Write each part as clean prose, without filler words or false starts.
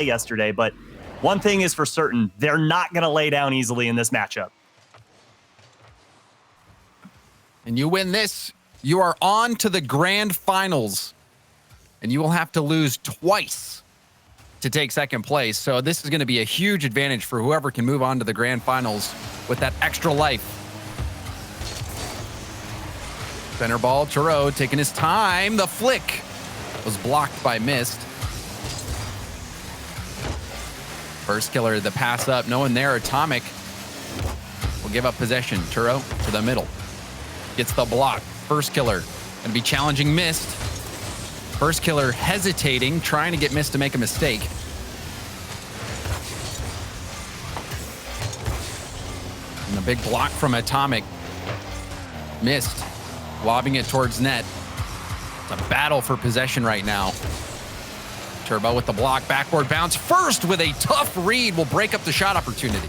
yesterday, but one thing is for certain, they're not going to lay down easily in this matchup. And you win this, you are on to the grand finals. And you will have to lose twice to take second place. So this is going to be a huge advantage for whoever can move on to the grand finals with that extra life. Center ball, Turo taking his time. The flick was blocked by Mist. First killer, the pass up, no one there. Atomic will give up possession. Turo to the middle. Gets the block. First killer going to be challenging Mist. First killer hesitating, trying to get Mist to make a mistake. And a big block from Atomic. Mist lobbing it towards net. It's a battle for possession right now. Turbo with the block, backboard bounce. First with a tough read will break up the shot opportunity.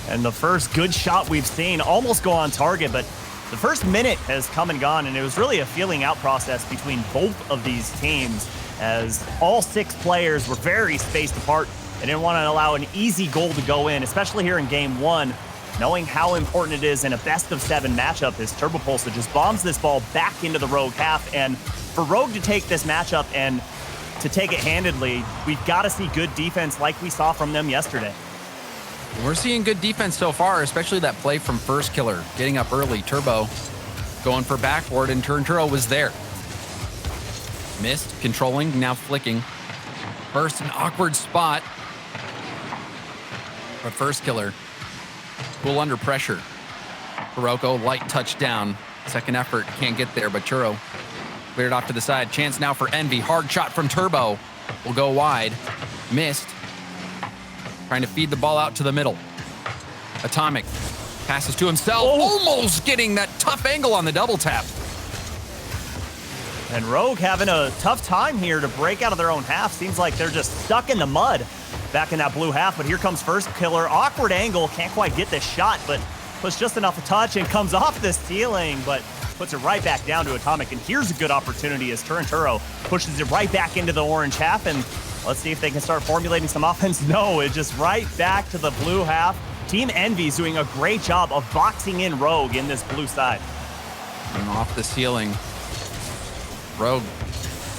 And the first good shot we've seen almost go on target, but the first minute has come and gone, and it was really a feeling out process between both of these teams as all 6 players were very spaced apart and didn't want to allow an easy goal to go in, especially here in game 1, knowing how important it is in a best-of-7 matchup as Turbopulsa just bombs this ball back into the Rogue half. And for Rogue to take this matchup and to take it handedly, we've got to see good defense like we saw from them yesterday. We're seeing good defense so far, especially that play from First Killer, getting up early. Turbo going for backboard, and Turo was there. Mist controlling, now flicking. First, an awkward spot. But First Killer, cool under pressure. Kuroko, light touchdown. Second effort, can't get there, but Turo cleared off to the side. Chance now for EnVy. Hard shot from Turbo. Will go wide. Mist trying to feed the ball out to the middle. Atomic passes to himself, almost getting that tough angle on the double tap. And Rogue having a tough time here to break out of their own half. Seems like they're just stuck in the mud back in that blue half, but here comes First Killer. Awkward angle, can't quite get this shot, but puts just enough of touch and comes off the ceiling, but puts it right back down to Atomic. And here's a good opportunity as Turo pushes it right back into the orange half, and let's see if they can start formulating some offense. No, it's just right back to the blue half. Team EnVy is doing a great job of boxing in Rogue in this blue side. And off the ceiling. Rogue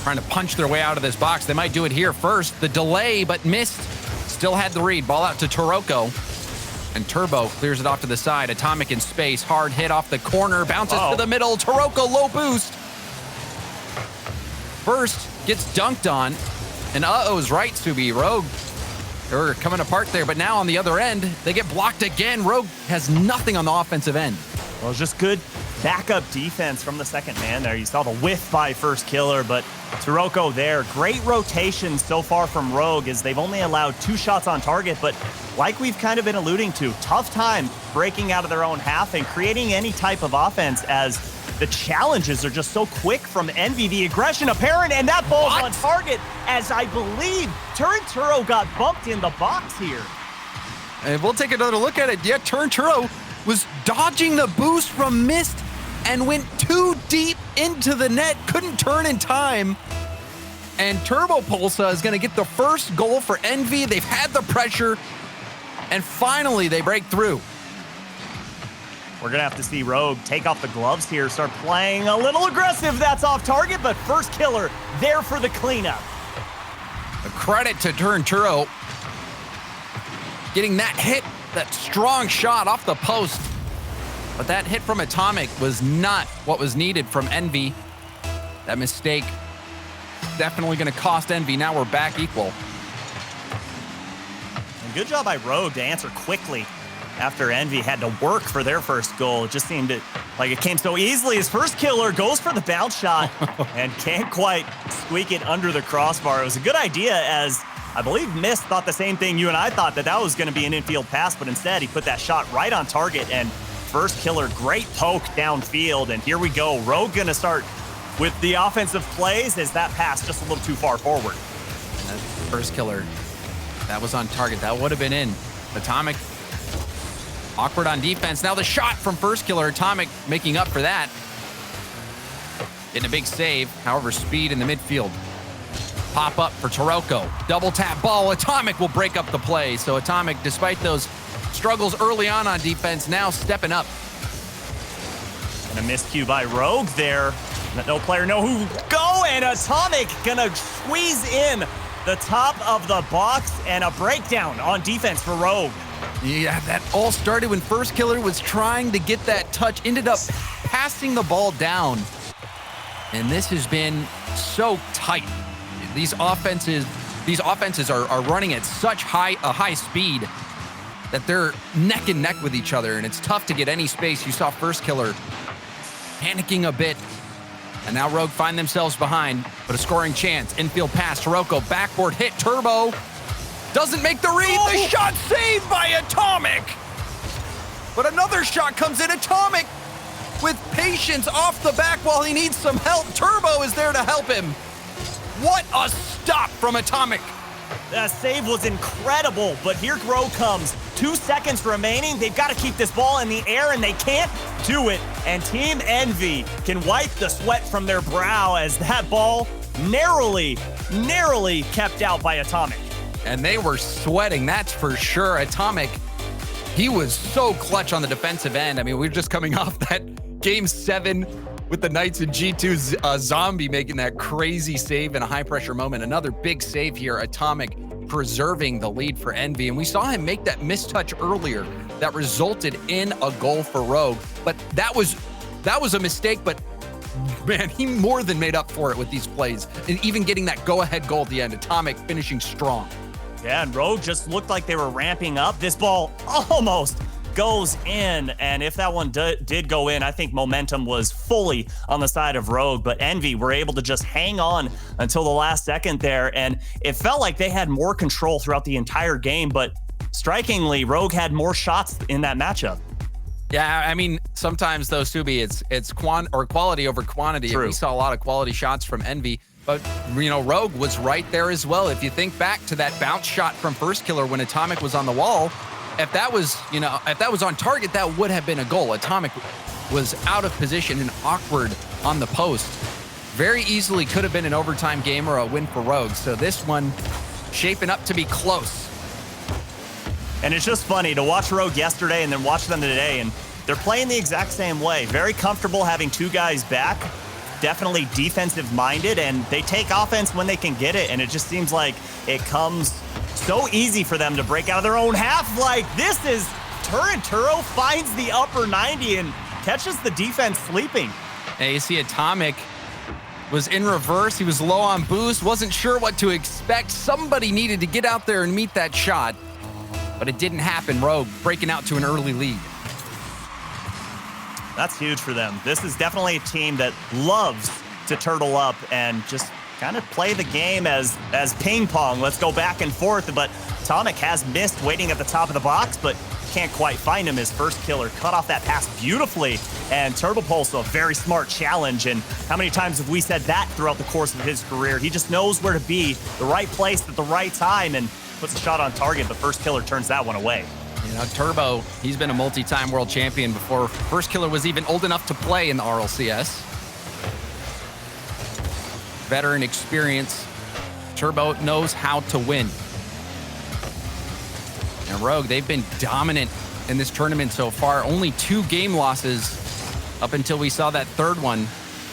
trying to punch their way out of this box. They might do it here first. The delay, but Mist still had the read. Ball out to Turoko. And Turbo clears it off to the side. Atomic in space. Hard hit off the corner. Bounces to the middle. Turoko low boost. First gets dunked on. And uh-oh's right, Subi. Rogue, they're coming apart there, but now on the other end, they get blocked again. Rogue has nothing on the offensive end. Well, it's just good backup defense from the second man there. You saw the whiff by First Killer, but Turoko there. Great rotation so far from Rogue as they've only allowed 2 shots on target, but like we've kind of been alluding to, tough time breaking out of their own half and creating any type of offense as the challenges are just so quick from EnVy. The aggression apparent, and that ball's on target as I believe Turo got bumped in the box here. And we'll take another look at it. Yeah, Turo was dodging the boost from Mist and went too deep into the net, couldn't turn in time. And Turbopulsa is going to get the first goal for EnVy. They've had the pressure, and finally they break through. We're going to have to see Rogue take off the gloves here, start playing a little aggressive. That's off target, but First Killer there for the cleanup. A credit to Turo getting that hit, that strong shot off the post. But that hit from Atomic was not what was needed from EnVy. That mistake definitely going to cost EnVy. Now we're back equal. And good job by Rogue to answer quickly after EnVy had to work for their first goal. It just seemed like it came so easily. His First Killer goes for the bounce shot and can't quite squeak it under the crossbar. It was a good idea as I believe Mist thought the same thing you and I thought, that was going to be an infield pass, but instead he put that shot right on target. And First Killer, great poke downfield. And here we go. Rogue going to start with the offensive plays as that pass just a little too far forward. And that First Killer, that was on target. That would have been in. Atomic, awkward on defense. Now the shot from First Killer. Atomic making up for that. Getting a big save. However, speed in the midfield. Pop up for Taroko. Double tap ball. Atomic will break up the play. So Atomic, despite those struggles early on defense, now stepping up. And a miscue by Rogue there. Let no player know who go, and Atomic gonna squeeze in the top of the box, and a breakdown on defense for Rogue. Yeah, that all started when First Killer was trying to get that touch, ended up passing the ball down. And this has been so tight. These offenses are running at such a high speed that they're neck and neck with each other, and it's tough to get any space. You saw First Killer panicking a bit, and now Rogue find themselves behind, but a scoring chance. Infield pass, Taroko, backboard hit, Turbo doesn't make the read. Oh. The shot saved by Atomic. But another shot comes in. Atomic with patience off the back while he needs some help. Turbo is there to help him. What a stop from Atomic. That save was incredible, but here Rogue comes. 2 seconds remaining. They've got to keep this ball in the air, and they can't do it. And Team EnVy can wipe the sweat from their brow as that ball narrowly kept out by Atomic. And they were sweating, that's for sure. Atomic, he was so clutch on the defensive end. I mean, we're just coming off that Game 7 with the Knights and G2's Zombie making that crazy save in a high-pressure moment. Another big save here, Atomic preserving the lead for EnVy. And we saw him make that mistouch earlier that resulted in a goal for Rogue. But that was a mistake, but man, he more than made up for it with these plays. And even getting that go-ahead goal at the end, Atomic finishing strong. Yeah, and Rogue just looked like they were ramping up. This ball almost goes in, and if that one did go in, I think momentum was fully on the side of Rogue, but EnVy were able to just hang on until the last second there, and it felt like they had more control throughout the entire game, but strikingly, Rogue had more shots in that matchup. Yeah, I mean, sometimes though, Subi, it's quality over quantity. True. We saw a lot of quality shots from EnVy, but you know, Rogue was right there as well. If you think back to that bounce shot from First Killer when Atomic was on the wall, if that was on target, that would have been a goal. Atomic was out of position and awkward on the post. Very easily could have been an overtime game or a win for Rogue. So this one shaping up to be close. And it's just funny to watch Rogue yesterday and then watch them today, and they're playing the exact same way. Very comfortable having two guys back, definitely defensive minded, and they take offense when they can get it, and it just seems like it comes so easy for them to break out of their own half. Like this is Turo finds the upper 90 and catches the defense sleeping. And you see Atomic was in reverse. He was low on boost, wasn't sure what to expect. Somebody needed to get out there and meet that shot, but it didn't happen. Rogue breaking out to an early lead. That's huge for them. This is definitely a team that loves to turtle up and just kind of play the game as ping pong. Let's go back and forth. But Atomic has missed waiting at the top of the box, but can't quite find him. His First Killer cut off that pass beautifully. And Turbo Pulse, a very smart challenge. And how many times have we said that throughout the course of his career? He just knows where to be, the right place at the right time, and puts a shot on target. The First Killer turns that one away. You know, Turbo, he's been a multi-time world champion before First Killer was even old enough to play in the RLCS. Veteran experience. Turbo knows how to win. And Rogue, they've been dominant in this tournament so far. Only 2 game losses up until we saw that third one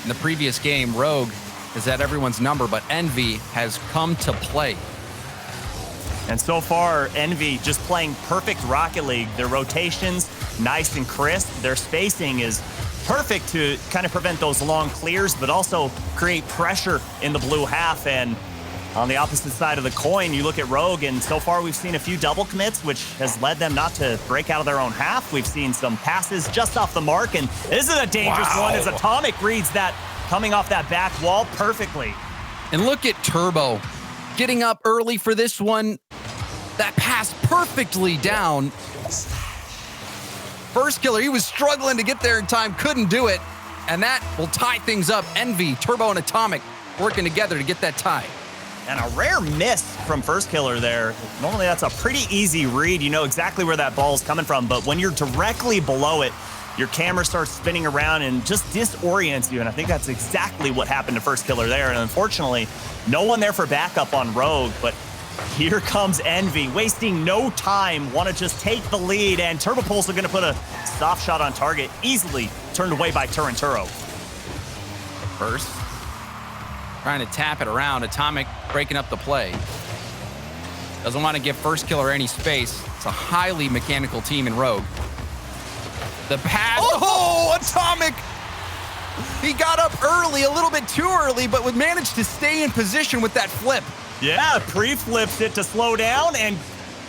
in the previous game. Rogue is at everyone's number, but EnVy has come to play. And so far, EnVy just playing perfect Rocket League. Their rotations, nice and crisp. Their spacing is perfect to kind of prevent those long clears, but also create pressure in the blue half. And on the opposite side of the coin, you look at Rogue, and so far we've seen a few double commits, which has led them not to break out of their own half. We've seen some passes just off the mark, and this is a dangerous one as Atomic reads that coming off that back wall perfectly. And look at Turbo getting up early for this one. That pass perfectly down. First Killer, he was struggling to get there in time, couldn't do it. And that will tie things up. EnVy, Turbo, and Atomic working together to get that tie. And a rare miss from First Killer there. Normally that's a pretty easy read. You know exactly where that ball is coming from, but when you're directly below it, your camera starts spinning around and just disorients you. And I think that's exactly what happened to First Killer there. And unfortunately, no one there for backup on Rogue, but here comes EnVy, wasting no time, want to just take the lead, and TurboPulse are going to put a soft shot on target, easily turned away by Turinturo. First, trying to tap it around. Atomic breaking up the play. Doesn't want to give First Killer any space. It's a highly mechanical team in Rogue. The pass. Oh, Atomic! He got up early, a little bit too early, but would manage to stay in position with that flip. Yeah, pre-flips it to slow down and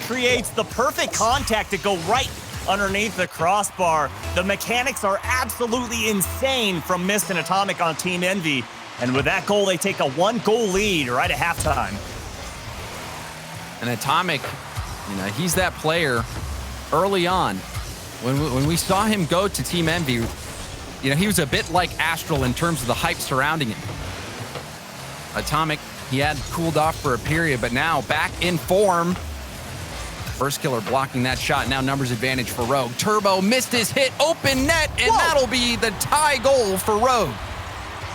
creates the perfect contact to go right underneath the crossbar. The mechanics are absolutely insane from Mist and Atomic on Team EnVy. And with that goal, they take a 1-goal lead right at halftime. And Atomic, he's that player early on. When we saw him go to Team EnVy, he was a bit like Astral in terms of the hype surrounding him. Atomic, he had cooled off for a period, but now back in form. First Killer blocking that shot. Now numbers advantage for Rogue. Turbo missed his hit, open net, and that'll be the tie goal for Rogue.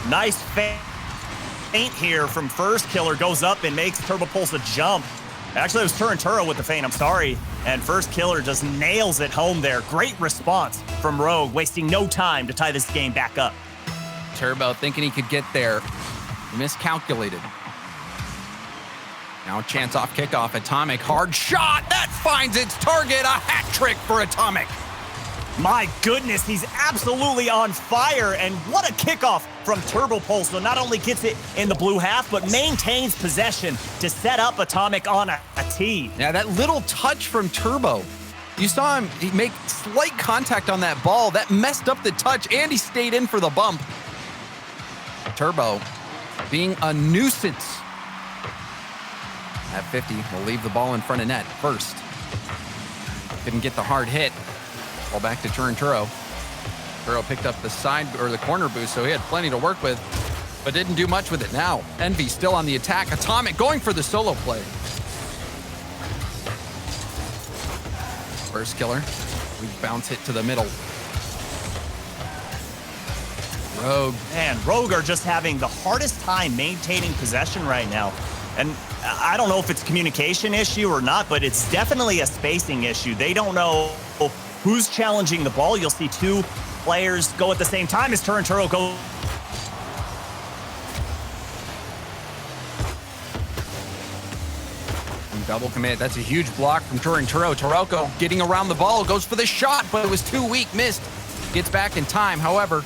Nice feint here from First Killer. Goes up and makes TurboPulse a jump. Actually, it was Turinturo with the feint, I'm sorry. And First Killer just nails it home there. Great response from Rogue, wasting no time to tie this game back up. Turbo thinking he could get there. Miscalculated. Now a chance off kickoff. Atomic, hard shot. That finds its target. A hat trick for Atomic. My goodness, he's absolutely on fire. And what a kickoff from TurboPulse. So not only gets it in the blue half, but maintains possession to set up Atomic on a tee. Yeah, that little touch from Turbo. You saw him make slight contact on that ball. That messed up the touch, and he stayed in for the bump. Turbo being a nuisance. At 50, will leave the ball in front of net first. Didn't get the hard hit. Ball back to Turinturo. Turo picked up the side or the corner boost, so he had plenty to work with, but didn't do much with it. Now, EnVy still on the attack. Atomic going for the solo play. First Killer. We bounce it to the middle. Rogue. Man, Rogue are just having the hardest time maintaining possession right now. And I don't know if it's a communication issue or not, but it's definitely a spacing issue. They don't know who's challenging the ball. You'll see two players go at the same time as Turinturo go. Double commit. That's a huge block from Turinturo. Taroko getting around the ball, goes for the shot, but it was too weak, missed. Gets back in time. However,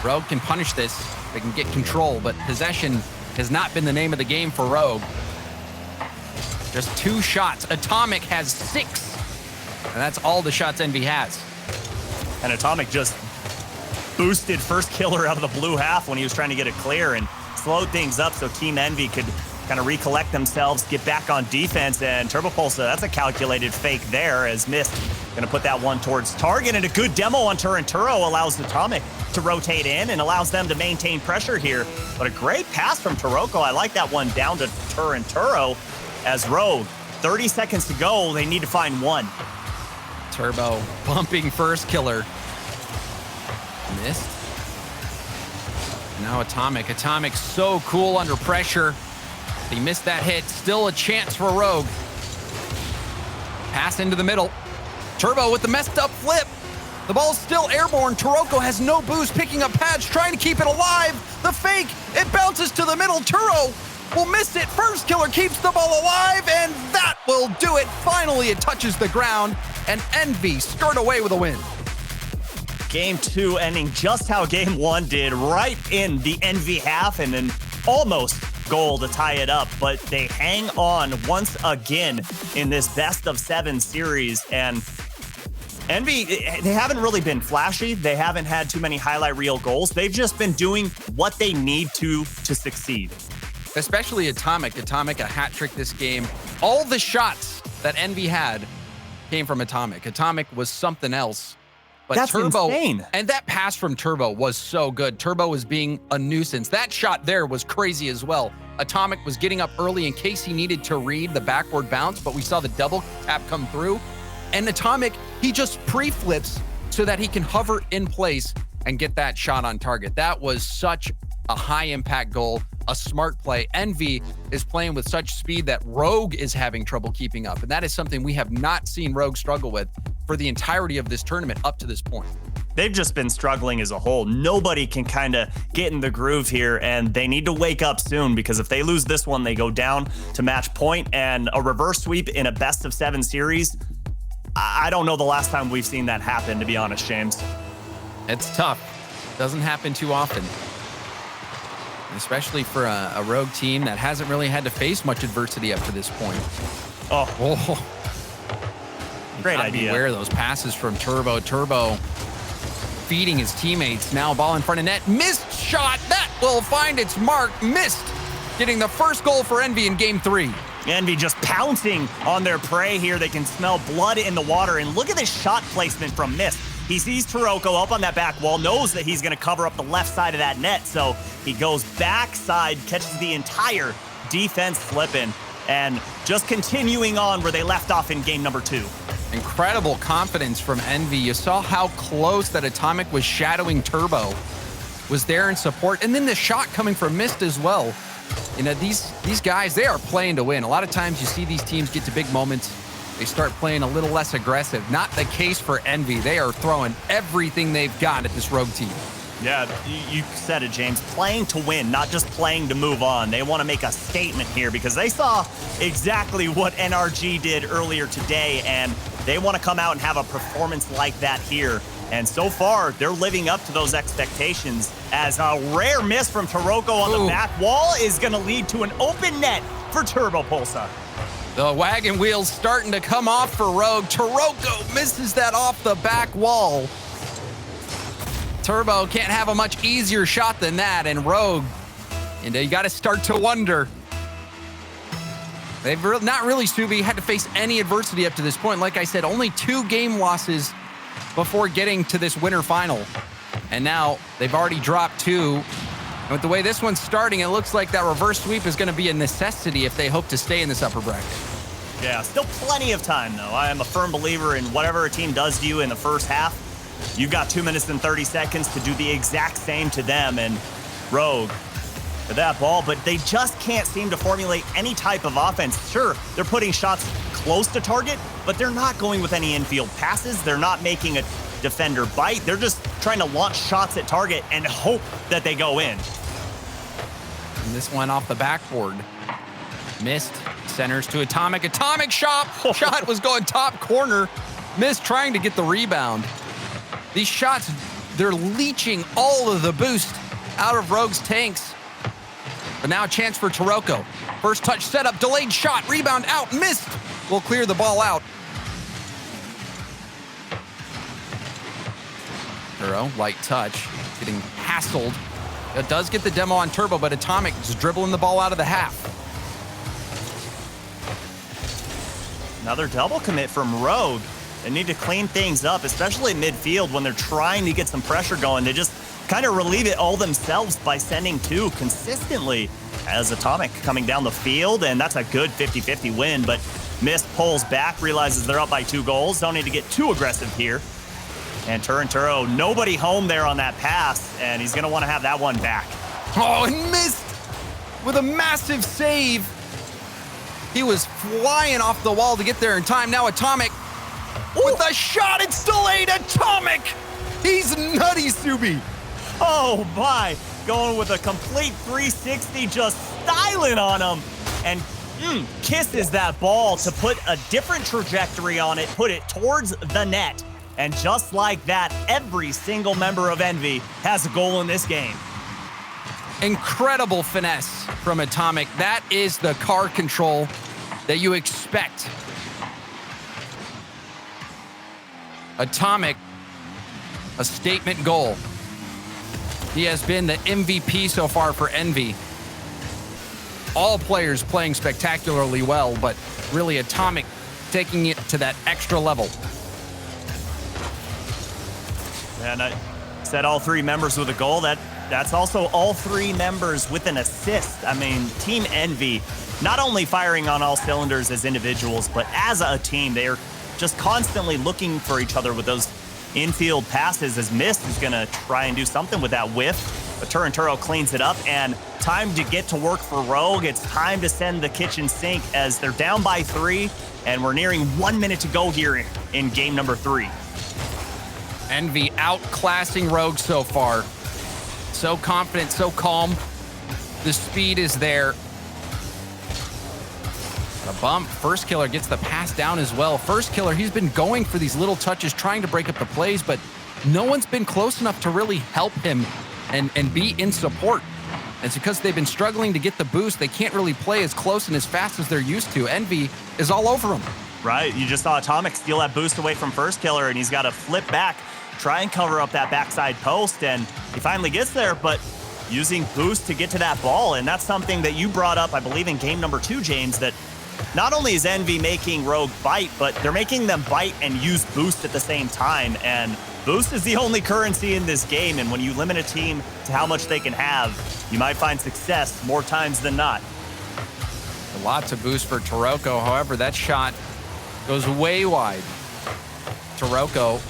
Rogue can punish this. They can get control, but possession has not been the name of the game for Rogue. Just 2 shots. Atomic has 6. And that's all the shots EnVy has. And Atomic just boosted First Killer out of the blue half when he was trying to get it clear and slowed things up so Team EnVy could kind of recollect themselves, get back on defense. And TurboPulse, that's a calculated fake there as Mist going to put that one towards target. And a good demo on Turinturo allows Atomic to rotate in and allows them to maintain pressure here. But a great pass from Taroko. I like that one down to Turinturo as Rogue. 30 seconds to go. They need to find one. Turbo bumping First Killer. Missed. Now Atomic. Atomic so cool under pressure. He missed that hit. Still a chance for Rogue. Pass into the middle. Turbo with the messed up flip. The ball's still airborne. Taroko has no boost, picking up pads, trying to keep it alive. The fake, it bounces to the middle. Turo will miss it. First Killer keeps the ball alive, and that will do it. Finally, it touches the ground, and EnVy skirt away with a win. Game 2 ending just how Game 1 did, right in the EnVy half, and an almost goal to tie it up. But they hang on once again in this best-of-7 series, and EnVy, they haven't really been flashy. They haven't had too many highlight reel goals. They've just been doing what they need to succeed. Especially Atomic. Atomic, a hat trick this game. All the shots that EnVy had came from Atomic. Atomic was something else. But that's Turbo, insane. And that pass from Turbo was so good. Turbo was being a nuisance. That shot there was crazy as well. Atomic was getting up early in case he needed to read the backward bounce, but we saw the double tap come through. And Atomic, he just pre-flips so that he can hover in place and get that shot on target. That was such a high impact goal, a smart play. EnVy is playing with such speed that Rogue is having trouble keeping up. And that is something we have not seen Rogue struggle with for the entirety of this tournament up to this point. They've just been struggling as a whole. Nobody can kind of get in the groove here, and they need to wake up soon, because if they lose this one, they go down to match point, and a reverse sweep in a best of 7 series. I don't know the last time we've seen that happen, to be honest, James. It's tough. Doesn't happen too often, especially for a Rogue team that hasn't really had to face much adversity up to this point. Oh, great idea. Beware those passes from Turbo. Turbo feeding his teammates. Now ball in front of net. Missed shot. That will find its mark. Missed. Getting the first goal for EnVy in game 3. EnVy just pouncing on their prey here. They can smell blood in the water. And look at this shot placement from Mist. He sees Taroko up on that back wall, knows that he's going to cover up the left side of that net. So he goes backside, catches the entire defense flipping, and just continuing on where they left off in game number 2. Incredible confidence from EnVy. You saw how close that Atomic was shadowing Turbo, was there in support, and then the shot coming from Mist as well. You know, these guys, they are playing to win. A lot of times you see these teams get to big moments, they start playing a little less aggressive. Not the case for EnVy. They are throwing everything they've got at this Rogue team. Yeah, you said it, James. Playing to win, not just playing to move on. They want to make a statement here because they saw exactly what NRG did earlier today, and they want to come out and have a performance like that here. And so far, they're living up to those expectations, as a rare miss from Taroko on the back wall is going to lead to an open net for Turbo Pulsar. The wagon wheel's starting to come off for Rogue. Taroko misses that off the back wall. Turbo can't have a much easier shot than that, and Rogue, and you got to start to wonder. They've not really, Subi, had to face any adversity up to this point. Like I said, only 2 game losses before getting to this winter final. And now they've already dropped 2. And with the way this one's starting, it looks like that reverse sweep is going to be a necessity if they hope to stay in this upper bracket. Yeah, still plenty of time, though. I am a firm believer in whatever a team does to you in the first half, you've got 2 minutes and 30 seconds to do the exact same to them. And Rogue for that ball, but they just can't seem to formulate any type of offense. Sure, they're putting shots close to target, but they're not going with any infield passes. They're not making a defender bite. They're just trying to launch shots at target and hope that they go in. And this one off the backboard. Missed. Centers to Atomic. Atomic shot. Shot was going top corner. Missed trying to get the rebound. These shots, they're leeching all of the boost out of Rogue's tanks. But now a chance for Taroko. First touch setup, delayed shot, rebound out, missed. Will clear the ball out. Turo, light touch, getting hassled. It does get the demo on Turbo, but Atomic is dribbling the ball out of the half. Another double commit from Rogue. They need to clean things up, especially midfield when they're trying to get some pressure going. They just kind of relieve it all themselves by sending 2 consistently as Atomic coming down the field, and that's a good 50-50 win, but Mist pulls back, realizes they're up by 2 goals. Don't need to get too aggressive here. And Turo, nobody home there on that pass, and he's going to want to have that one back. Oh, and Mist with a massive save. He was flying off the wall to get there in time. Now Atomic with a shot. It's delayed. Atomic. He's nutty, Subi. Oh my, going with a complete 360, just styling on him, and kisses that ball to put a different trajectory on it, put it towards the net. And just like that, every single member of EnVy has a goal in this game. Incredible finesse from Atomic. That is the car control that you expect. Atomic, a statement goal. He has been the MVP so far for EnVy. All players playing spectacularly well, but really Atomic taking it to that extra level. And I said all 3 members with a goal. That's also all 3 members with an assist. I mean, Team EnVy, not only firing on all cylinders as individuals, but as a team, they are just constantly looking for each other with those infield passes as Mist is going to try and do something with that whiff. But Turinturo cleans it up, and time to get to work for Rogue. It's time to send the kitchen sink as they're down by 3, and we're nearing 1 minute to go here in game number 3. EnVy outclassing Rogue so far. So confident, so calm. The speed is there. A bump. First Killer gets the pass down as well. First Killer, he's been going for these little touches, trying to break up the plays, but no one's been close enough to really help him and be in support. It's because they've been struggling to get the boost. They can't really play as close and as fast as they're used to. EnVy is all over him. Right. You just saw Atomic steal that boost away from First Killer, and he's got to flip back, try and cover up that backside post, and he finally gets there, but using boost to get to that ball. And that's something that you brought up, I believe, in game number 2, James, that not only is EnVy making Rogue bite, but they're making them bite and use boost at the same time. And boost is the only currency in this game. And when you limit a team to how much they can have, you might find success more times than not. Lots of boost for Taroko. However, that shot goes way wide. Taroko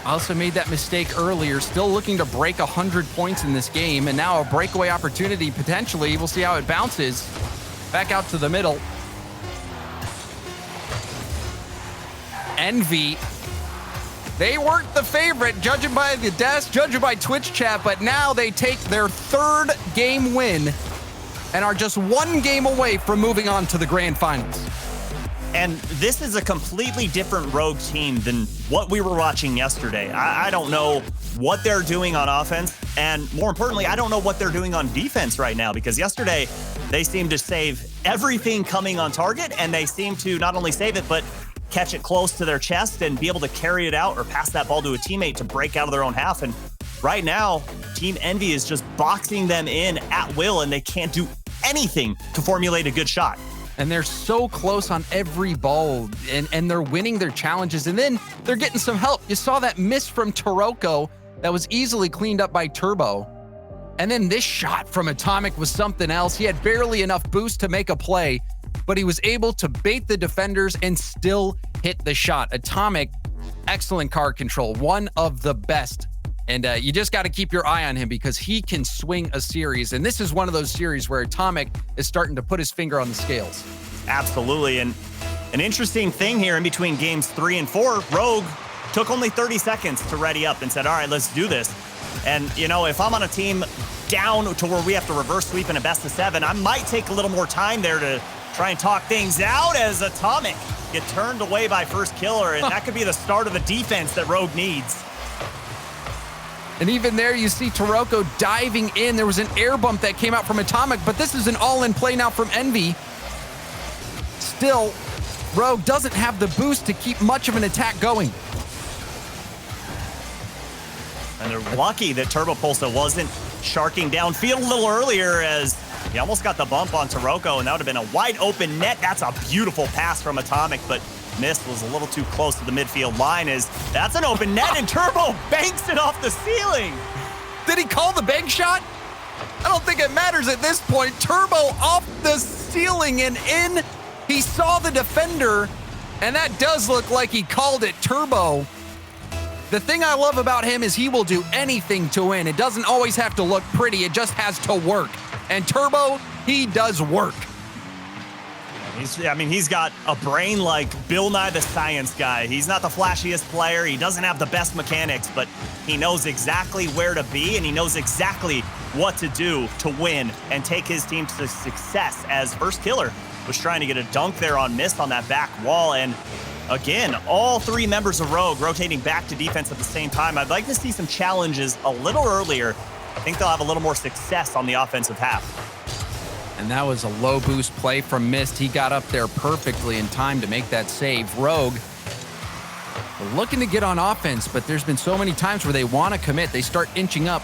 also made that mistake earlier, still looking to break 100 points in this game. And now a breakaway opportunity potentially. We'll see how it bounces. Back out to the middle. EnVy, they weren't the favorite, judging by the desk, judging by Twitch chat, but now they take their 3rd game win and are just 1 game away from moving on to the grand finals. And this is a completely different Rogue team than what we were watching yesterday. I don't know what they're doing on offense, and more importantly, I don't know what they're doing on defense right now, because yesterday they seemed to save everything coming on target, and they seem to not only save it, but catch it close to their chest and be able to carry it out or pass that ball to a teammate to break out of their own half. And right now, Team EnVy is just boxing them in at will, and they can't do anything to formulate a good shot. And they're so close on every ball, and they're winning their challenges, and then they're getting some help. You saw that miss from Taroko that was easily cleaned up by Turbo. And then this shot from Atomic was something else. He had barely enough boost to make a play, but he was able to bait the defenders and still hit the shot. Atomic, excellent card control, one of the best. And you just got to keep your eye on him because he can swing a series. And this is one of those series where Atomic is starting to put his finger on the scales. Absolutely. And an interesting thing here in between games 3 and 4, Rogue took only 30 seconds to ready up and said, all right, let's do this. And, you know, if I'm on a team down to where we have to reverse sweep in a best of 7, I might take a little more time there to try and talk things out as Atomic get turned away by First Killer. And that could be the start of the defense that Rogue needs. And even there, you see Taroko diving in. There was an air bump that came out from Atomic, but this is an all-in play now from EnVy. Still, Rogue doesn't have the boost to keep much of an attack going. And they're lucky that Turbo Pulsa wasn't sharking downfield a little earlier, as he almost got the bump on Taroko, and that would have been a wide open net. That's a beautiful pass from Atomic, but Mist was a little too close to the midfield line, as that's an open net, and Turbo banks it off the ceiling. Did he call the bank shot? I don't think it matters at this point. Turbo off the ceiling and in. He saw the defender, and that does look like he called it. Turbo, the thing I love about him is he will do anything to win. It doesn't always have to look pretty. It just has to work. And Turbo, he does work. He's got a brain like Bill Nye the Science Guy. He's not the flashiest player. He doesn't have the best mechanics, but he knows exactly where to be, and he knows exactly what to do to win and take his team to success, as First Killer was trying to get a dunk there on Mist on that back wall. And again, all 3 members of Rogue rotating back to defense at the same time. I'd like to see some challenges a little earlier. I think they'll have a little more success on the offensive half. And that was a low boost play from Mist. He got up there perfectly in time to make that save. Rogue looking to get on offense, but there's been so many times where they want to commit. They start inching up,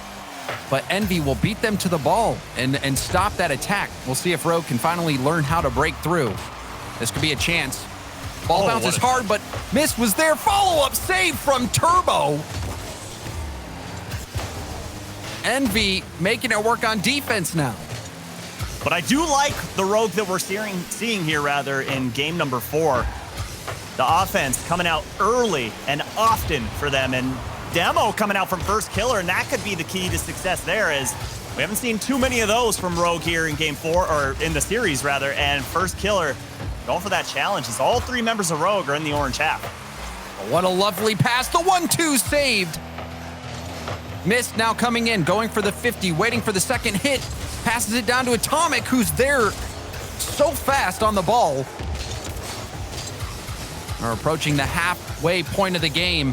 but EnVy will beat them to the ball and stop that attack. We'll see if Rogue can finally learn how to break through. This could be a chance. Ball bounces hard, but Mist was there. Follow-up save from Turbo. EnVy making it work on defense now. But I do like the Rogue that we're seeing here, in game number 4. The offense coming out early and often for them, and Demo coming out from first killer, and that could be the key to success there, as we haven't seen too many of those from Rogue here in game 4, or in the series rather, and first killer going for that challenge as all 3 members of Rogue are in the orange half. What a lovely pass. The 1-2 saved. Mist now coming in, going for the 50, waiting for the second hit. Passes it down to Atomic, who's there so fast on the ball. We're approaching the halfway point of the game.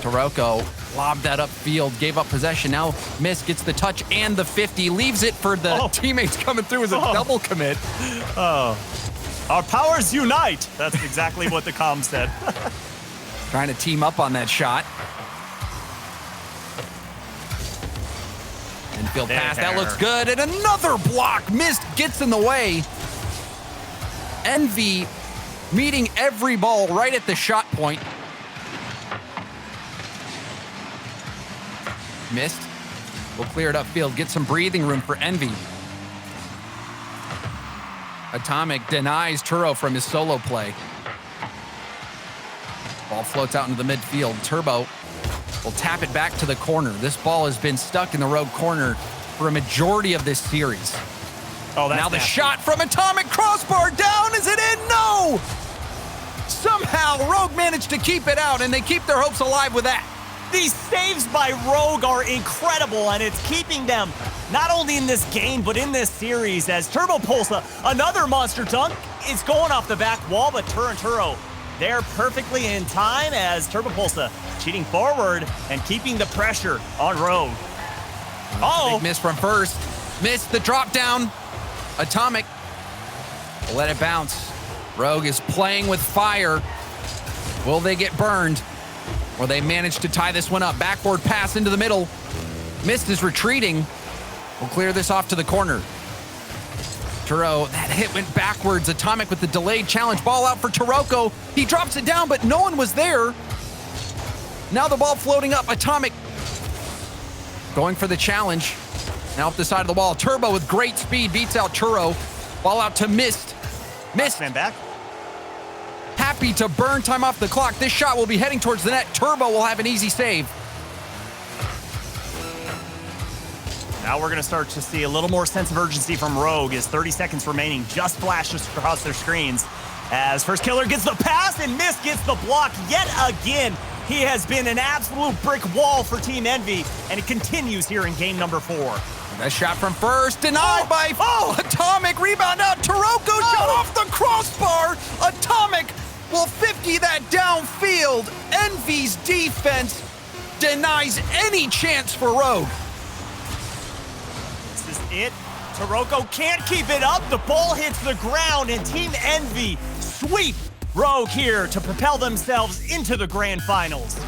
Taroko lobbed that upfield, gave up possession. Now Mist gets the touch and the 50, leaves it for the teammates coming through as a double commit. Oh, our powers unite. That's exactly what the comm said. Trying to team up on that shot. Infield pass, that looks good. And another block. Mist gets in the way. EnVy meeting every ball right at the shot point. Mist will clear it upfield, get some breathing room for EnVy. Atomic denies Turo from his solo play. Ball floats out into the midfield. Turbo will tap it back to the corner. This ball has been stuck in the Rogue corner for a majority of this series. Oh, that's now the nasty shot from Atomic, crossbar down. Is it in? No! Somehow Rogue managed to keep it out, and they keep their hopes alive with that. These saves by Rogue are incredible, and it's keeping them not only in this game, but in this series, as Turbo Pulsa, another monster dunk, is going off the back wall, but Turo, they're perfectly in time as Turbo Pulsa cheating forward and keeping the pressure on Rogue. Big miss from first. Missed the drop down. Atomic will let it bounce. Rogue is playing with fire. Will they get burned? Or they manage to tie this one up. Backboard pass into the middle. Mist is retreating. We'll clear this off to the corner. Turo, that hit went backwards. Atomic with the delayed challenge. Ball out for Taroko. He drops it down, but no one was there. Now the ball floating up. Atomic going for the challenge. Now up the side of the wall. Turbo with great speed beats out Turo. Ball out to Mist. Mist. Man back. Happy to burn time off the clock. This shot will be heading towards the net. Turbo will have an easy save. Now we're going to start to see a little more sense of urgency from Rogue as 30 seconds remaining just flashes across their screens. As first killer gets the pass and Mist gets the block yet again. He has been an absolute brick wall for Team EnVy, and it continues here in game number 4. That shot from first, denied by Atomic. Rebound out. Taroko shot off the crossbar. Atomic will 50 that downfield. EnVy's defense denies any chance for Rogue. This is it. Taroko can't keep it up. The ball hits the ground, and Team EnVy sweep Rogue here to propel themselves into the grand finals.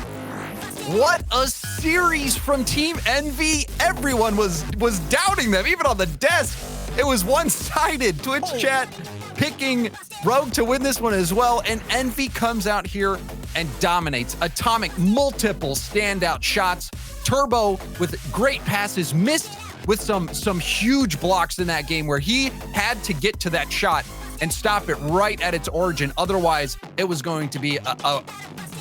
What a series from Team EnVy. Everyone was doubting them, even on the desk. It was one-sided. Twitch chat picking Rogue to win this one as well, and EnVy comes out here and dominates. Atomic, multiple standout shots. Turbo with great passes. Mist with some huge blocks in that game where he had to get to that shot and stop it right at its origin. Otherwise, it was going to be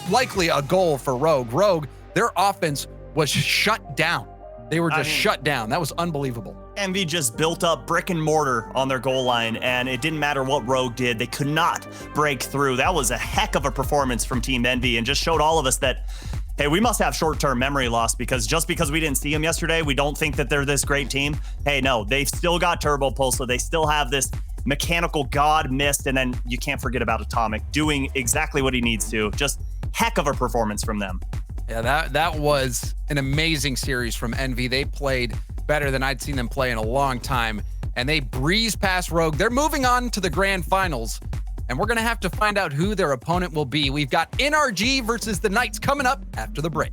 likely a goal for Rogue. Rogue, their offense was shut down. They were just shut down. That was unbelievable. EnVy just built up brick and mortar on their goal line, and it didn't matter what Rogue did. They could not break through. That was a heck of a performance from Team EnVy, and just showed all of us that, hey, we must have short-term memory loss, because just because we didn't see them yesterday, we don't think that they're this great team. Hey, no, they've still got Turbo Pulsa. They still have this mechanical god Mist, and then you can't forget about Atomic doing exactly what he needs to. Just heck of a performance from them. Yeah, that was an amazing series from EnVy. They played better than I'd seen them play in a long time, and they breezed past Rogue. They're moving on to the grand finals, and we're going to have to find out who their opponent will be. We've got NRG versus the Knights coming up after the break.